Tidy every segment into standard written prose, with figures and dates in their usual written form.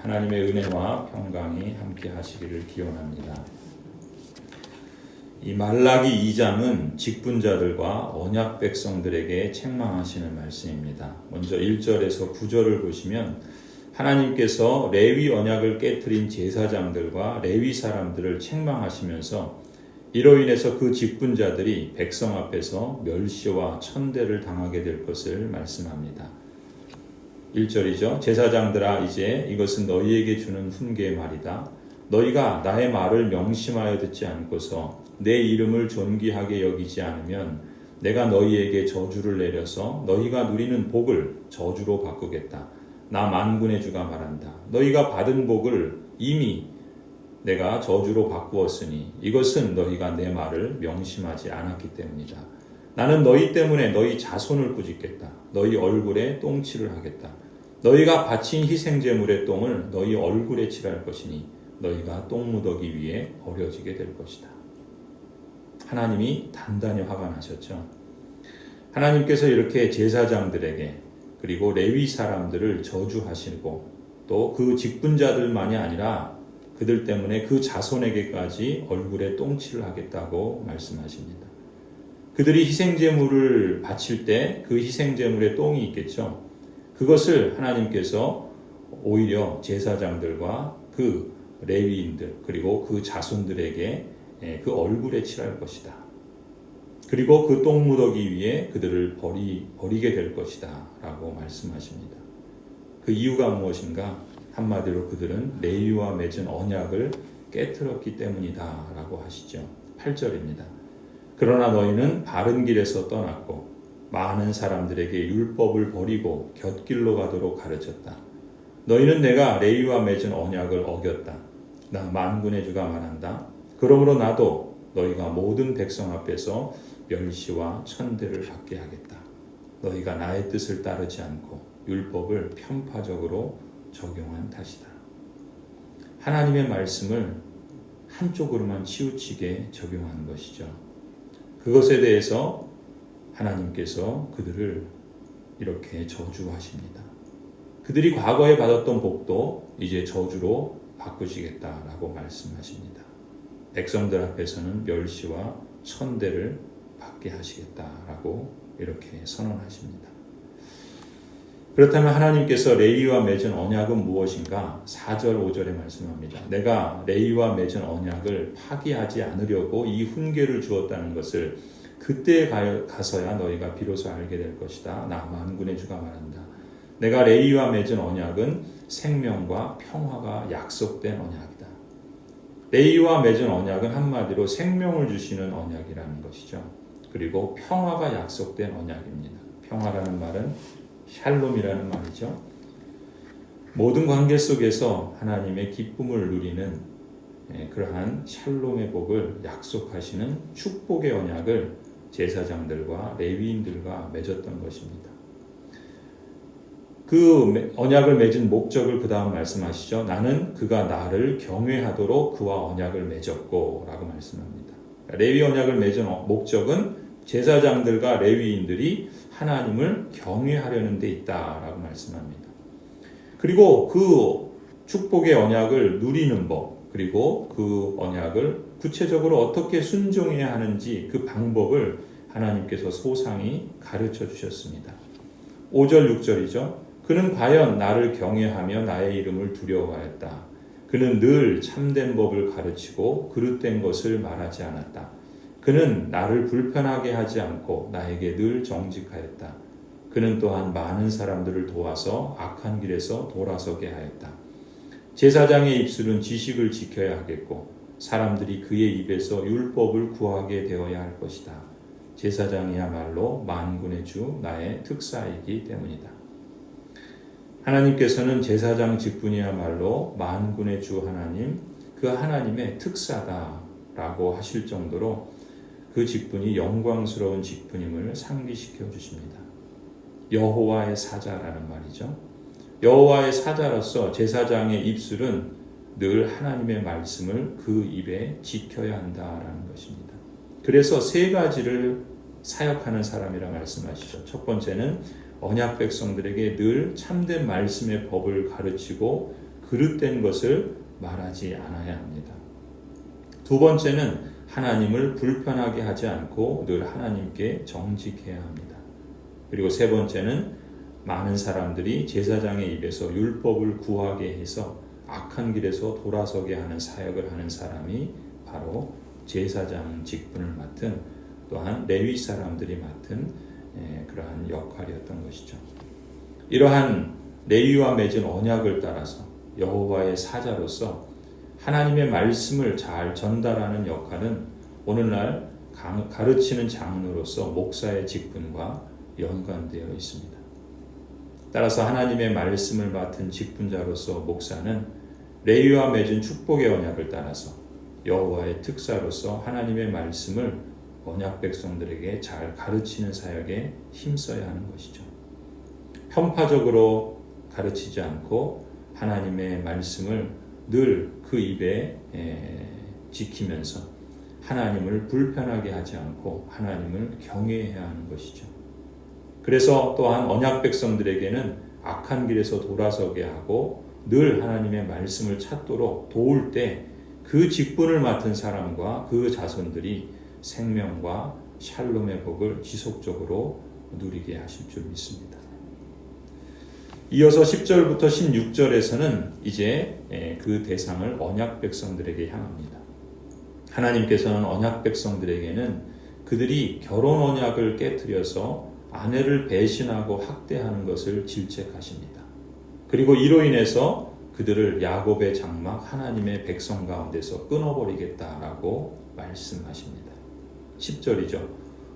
하나님의 은혜와 평강이 함께 하시기를 기원합니다. 이 말라기 2장은 직분자들과 언약 백성들에게 책망하시는 말씀입니다. 먼저 1절에서 9절을 보시면 하나님께서 레위 언약을 깨트린 제사장들과 레위 사람들을 책망하시면서 이로 인해서 그 직분자들이 백성 앞에서 멸시와 천대를 당하게 될 것을 말씀합니다. 1절이죠. 제사장들아, 이제 이것은 너희에게 주는 훈계의 말이다. 너희가 나의 말을 명심하여 듣지 않고서 내 이름을 존귀하게 여기지 않으면 내가 너희에게 저주를 내려서 너희가 누리는 복을 저주로 바꾸겠다. 나 만군의 주가 말한다. 너희가 받은 복을 이미 내가 저주로 바꾸었으니 이것은 너희가 내 말을 명심하지 않았기 때문이다. 나는 너희 때문에 너희 자손을 꾸짖겠다. 너희 얼굴에 똥칠을 하겠다. 너희가 바친 희생제물의 똥을 너희 얼굴에 칠할 것이니 너희가 똥무더기 위에 버려지게 될 것이다. 하나님이 단단히 화가 나셨죠. 하나님께서 이렇게 제사장들에게 그리고 레위 사람들을 저주하시고 또 그 직분자들만이 아니라 그들 때문에 그 자손에게까지 얼굴에 똥칠을 하겠다고 말씀하십니다. 그들이 희생제물을 바칠 때 그 희생제물에 똥이 있겠죠. 그것을 하나님께서 오히려 제사장들과 그 레위인들 그리고 그 자손들에게 그 얼굴에 칠할 것이다. 그리고 그 똥무더기 위에 그들을 버리게 될 것이다 라고 말씀하십니다. 그 이유가 무엇인가? 한마디로 그들은 레위와 맺은 언약을 깨트렸기 때문이다 라고 하시죠. 8절입니다. 그러나 너희는 바른 길에서 떠났고 많은 사람들에게 율법을 버리고 곁길로 가도록 가르쳤다. 너희는 내가 레위와 맺은 언약을 어겼다. 나 만군의 주가 말한다. 그러므로 나도 너희가 모든 백성 앞에서 멸시와 천대를 받게 하겠다. 너희가 나의 뜻을 따르지 않고 율법을 편파적으로 적용한 탓이다. 하나님의 말씀을 한쪽으로만 치우치게 적용한 것이죠. 그것에 대해서 하나님께서 그들을 이렇게 저주하십니다. 그들이 과거에 받았던 복도 이제 저주로 바꾸시겠다라고 말씀하십니다. 백성들 앞에서는 멸시와 천대를 받게 하시겠다라고 이렇게 선언하십니다. 그렇다면 하나님께서 레위와 맺은 언약은 무엇인가? 4절 5절에 말씀합니다. 내가 레위와 맺은 언약을 파기하지 않으려고 이 훈계를 주었다는 것을 그때에 가서야 너희가 비로소 알게 될 것이다. 나 만군의 주가 말한다. 내가 레위와 맺은 언약은 생명과 평화가 약속된 언약이다. 레위와 맺은 언약은 한마디로 생명을 주시는 언약이라는 것이죠. 그리고 평화가 약속된 언약입니다. 평화라는 말은 샬롬이라는 말이죠. 모든 관계 속에서 하나님의 기쁨을 누리는 그러한 샬롬의 복을 약속하시는 축복의 언약을 제사장들과 레위인들과 맺었던 것입니다. 그 언약을 맺은 목적을 그 다음 말씀하시죠. 나는 그가 나를 경외하도록 그와 언약을 맺었고 라고 말씀합니다. 레위 언약을 맺은 목적은 제사장들과 레위인들이 하나님을 경외하려는 데 있다라고 말씀합니다. 그리고 그 축복의 언약을 누리는 법, 그리고 그 언약을 구체적으로 어떻게 순종해야 하는지 그 방법을 하나님께서 소상히 가르쳐 주셨습니다. 5절 6절이죠. 그는 과연 나를 경외하며 나의 이름을 두려워하였다. 그는 늘 참된 법을 가르치고 그릇된 것을 말하지 않았다. 그는 나를 불편하게 하지 않고 나에게 늘 정직하였다. 그는 또한 많은 사람들을 도와서 악한 길에서 돌아서게 하였다. 제사장의 입술은 지식을 지켜야 하겠고 사람들이 그의 입에서 율법을 구하게 되어야 할 것이다. 제사장이야말로 만군의 주 나의 특사이기 때문이다. 하나님께서는 제사장 직분이야말로 만군의 주 하나님, 그 하나님의 특사다라고 하실 정도로 그 직분이 영광스러운 직분임을 상기시켜 주십니다. 여호와의 사자라는 말이죠. 여호와의 사자로서 제사장의 입술은 늘 하나님의 말씀을 그 입에 지켜야 한다라는 것입니다. 그래서 세 가지를 사역하는 사람이라 말씀하시죠. 첫 번째는 언약 백성들에게 늘 참된 말씀의 법을 가르치고 그 그릇된 것을 말하지 않아야 합니다. 두 번째는 하나님을 불편하게 하지 않고 늘 하나님께 정직해야 합니다. 그리고 세 번째는 많은 사람들이 제사장의 입에서 율법을 구하게 해서 악한 길에서 돌아서게 하는 사역을 하는 사람이 바로 제사장 직분을 맡은 또한 레위 사람들이 맡은 그러한 역할이었던 것이죠. 이러한 레위와 맺은 언약을 따라서 여호와의 사자로서 하나님의 말씀을 잘 전달하는 역할은 오늘날 가르치는 장로로서 목사의 직분과 연관되어 있습니다. 따라서 하나님의 말씀을 맡은 직분자로서 목사는 레위와 맺은 축복의 언약을 따라서 여호와의 특사로서 하나님의 말씀을 언약 백성들에게 잘 가르치는 사역에 힘써야 하는 것이죠. 편파적으로 가르치지 않고 하나님의 말씀을 늘 그 입에 지키면서 하나님을 불편하게 하지 않고 하나님을 경외해야 하는 것이죠. 그래서 또한 언약 백성들에게는 악한 길에서 돌아서게 하고 늘 하나님의 말씀을 찾도록 도울 때 그 직분을 맡은 사람과 그 자손들이 생명과 샬롬의 복을 지속적으로 누리게 하실 줄 믿습니다. 이어서 10절부터 16절에서는 이제 그 대상을 언약 백성들에게 향합니다. 하나님께서는 언약 백성들에게는 그들이 결혼 언약을 깨트려서 아내를 배신하고 학대하는 것을 질책하십니다. 그리고 이로 인해서 그들을 야곱의 장막 하나님의 백성 가운데서 끊어버리겠다라고 말씀하십니다. 10절이죠.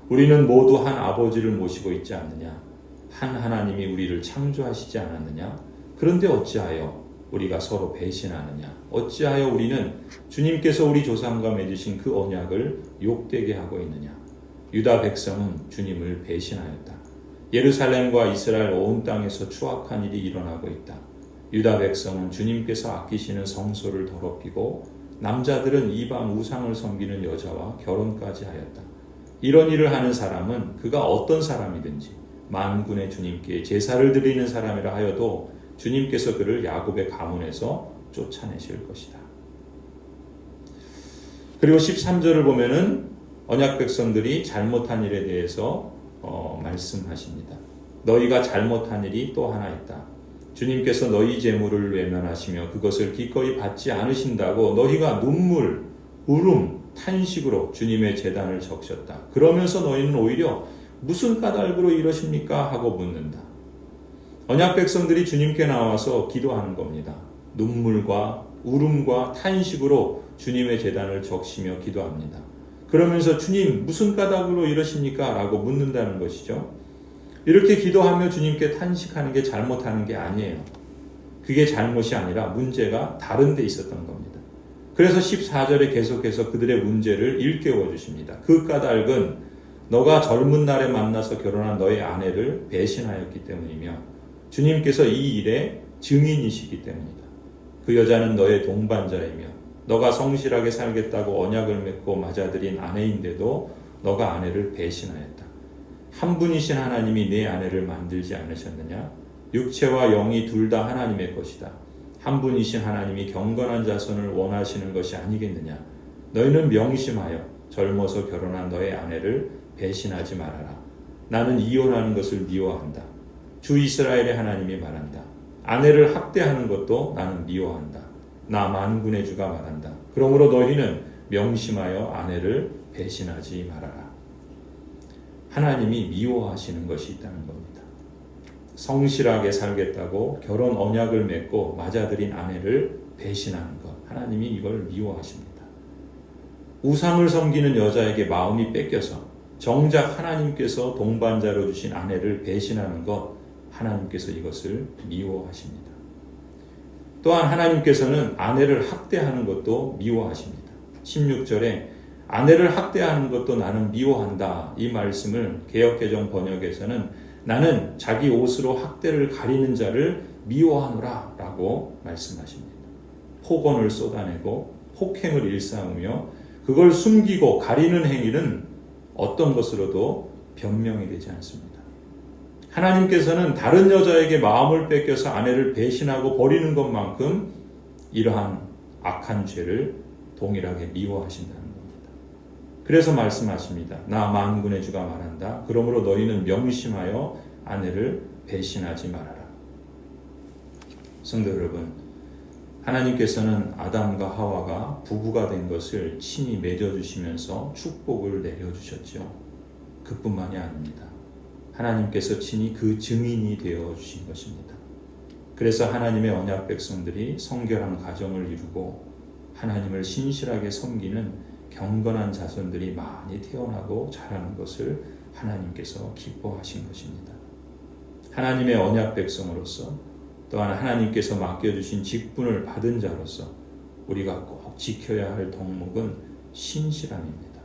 우리는 모두 한 아버지를 모시고 있지 않느냐? 한 하나님이 우리를 창조하시지 않았느냐? 그런데 어찌하여 우리가 서로 배신하느냐? 어찌하여 우리는 주님께서 우리 조상과 맺으신 그 언약을 욕되게 하고 있느냐? 유다 백성은 주님을 배신하였다. 예루살렘과 이스라엘 온 땅에서 추악한 일이 일어나고 있다. 유다 백성은 주님께서 아끼시는 성소를 더럽히고 남자들은 이방 우상을 섬기는 여자와 결혼까지 하였다. 이런 일을 하는 사람은 그가 어떤 사람이든지 만군의 주님께 제사를 드리는 사람이라 하여도 주님께서 그를 야곱의 가문에서 쫓아내실 것이다. 그리고 13절을 보면은 언약 백성들이 잘못한 일에 대해서 말씀하십니다. 너희가 잘못한 일이 또 하나 있다. 주님께서 너희 재물을 외면하시며 그것을 기꺼이 받지 않으신다고 너희가 눈물, 울음, 탄식으로 주님의 제단을 적셨다. 그러면서 너희는 오히려 무슨 까닭으로 이러십니까? 하고 묻는다. 언약 백성들이 주님께 나와서 기도하는 겁니다. 눈물과 울음과 탄식으로 주님의 제단을 적시며 기도합니다. 그러면서 주님 무슨 까닭으로 이러십니까? 라고 묻는다는 것이죠. 이렇게 기도하며 주님께 탄식하는 게 잘못하는 게 아니에요. 그게 잘못이 아니라 문제가 다른 데 있었던 겁니다. 그래서 14절에 계속해서 그들의 문제를 일깨워 주십니다. 그 까닭은 너가 젊은 날에 만나서 결혼한 너의 아내를 배신하였기 때문이며 주님께서 이 일의 증인이시기 때문이다. 그 여자는 너의 동반자이며 너가 성실하게 살겠다고 언약을 맺고 맞아들인 아내인데도 너가 아내를 배신하였다. 한 분이신 하나님이 내 아내를 만들지 않으셨느냐? 육체와 영이 둘 다 하나님의 것이다. 한 분이신 하나님이 경건한 자손을 원하시는 것이 아니겠느냐? 너희는 명심하여 젊어서 결혼한 너의 아내를 배신하지 말아라. 나는 이혼하는 것을 미워한다. 주 이스라엘의 하나님이 말한다. 아내를 학대하는 것도 나는 미워한다. 나 만군의 주가 말한다. 그러므로 너희는 명심하여 아내를 배신하지 말아라. 하나님이 미워하시는 것이 있다는 겁니다. 성실하게 살겠다고 결혼 언약을 맺고 맞아들인 아내를 배신하는 것. 하나님이 이걸 미워하십니다. 우상을 섬기는 여자에게 마음이 뺏겨서 정작 하나님께서 동반자로 주신 아내를 배신하는 것. 하나님께서 이것을 미워하십니다. 또한 하나님께서는 아내를 학대하는 것도 미워하십니다. 16절에 아내를 학대하는 것도 나는 미워한다. 이 말씀을 개역개정 번역에서는 나는 자기 옷으로 학대를 가리는 자를 미워하노라 라고 말씀하십니다. 폭언을 쏟아내고 폭행을 일삼으며 그걸 숨기고 가리는 행위는 어떤 것으로도 변명이 되지 않습니다. 하나님께서는 다른 여자에게 마음을 뺏겨서 아내를 배신하고 버리는 것만큼 이러한 악한 죄를 동일하게 미워하신다는 겁니다. 그래서 말씀하십니다. 나 만군의 주가 말한다. 그러므로 너희는 명심하여 아내를 배신하지 말아라. 성도 여러분, 하나님께서는 아담과 하와가 부부가 된 것을 친히 맺어주시면서 축복을 내려주셨죠. 그뿐만이 아닙니다. 하나님께서 친히 그 증인이 되어주신 것입니다. 그래서 하나님의 언약 백성들이 성결한 가정을 이루고 하나님을 신실하게 섬기는 경건한 자손들이 많이 태어나고 자라는 것을 하나님께서 기뻐하신 것입니다. 하나님의 언약 백성으로서 또한 하나님께서 맡겨주신 직분을 받은 자로서 우리가 꼭 지켜야 할 덕목은 신실함입니다.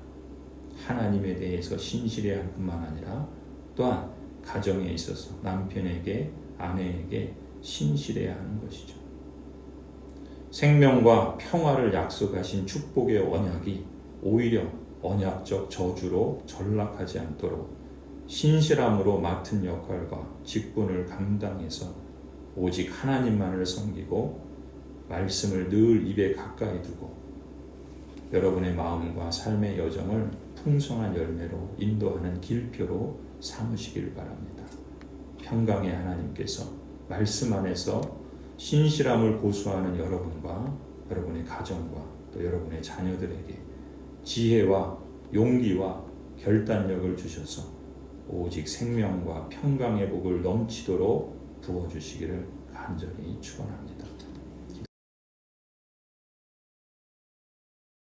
하나님에 대해서 신실해야 할 뿐만 아니라 또한 가정에 있어서 남편에게, 아내에게 신실해야 하는 것이죠. 생명과 평화를 약속하신 축복의 언약이 오히려 언약적 저주로 전락하지 않도록 신실함으로 맡은 역할과 직분을 감당해서 오직 하나님만을 섬기고 말씀을 늘 입에 가까이 두고 여러분의 마음과 삶의 여정을 풍성한 열매로 인도하는 길표로 삼으시길 바랍니다. 평강의 하나님께서 말씀 안에서 신실함을 고수하는 여러분과 여러분의 가정과 또 여러분의 자녀들에게 지혜와 용기와 결단력을 주셔서 오직 생명과 평강의 복을 넘치도록 부어주시기를 간절히 축원합니다.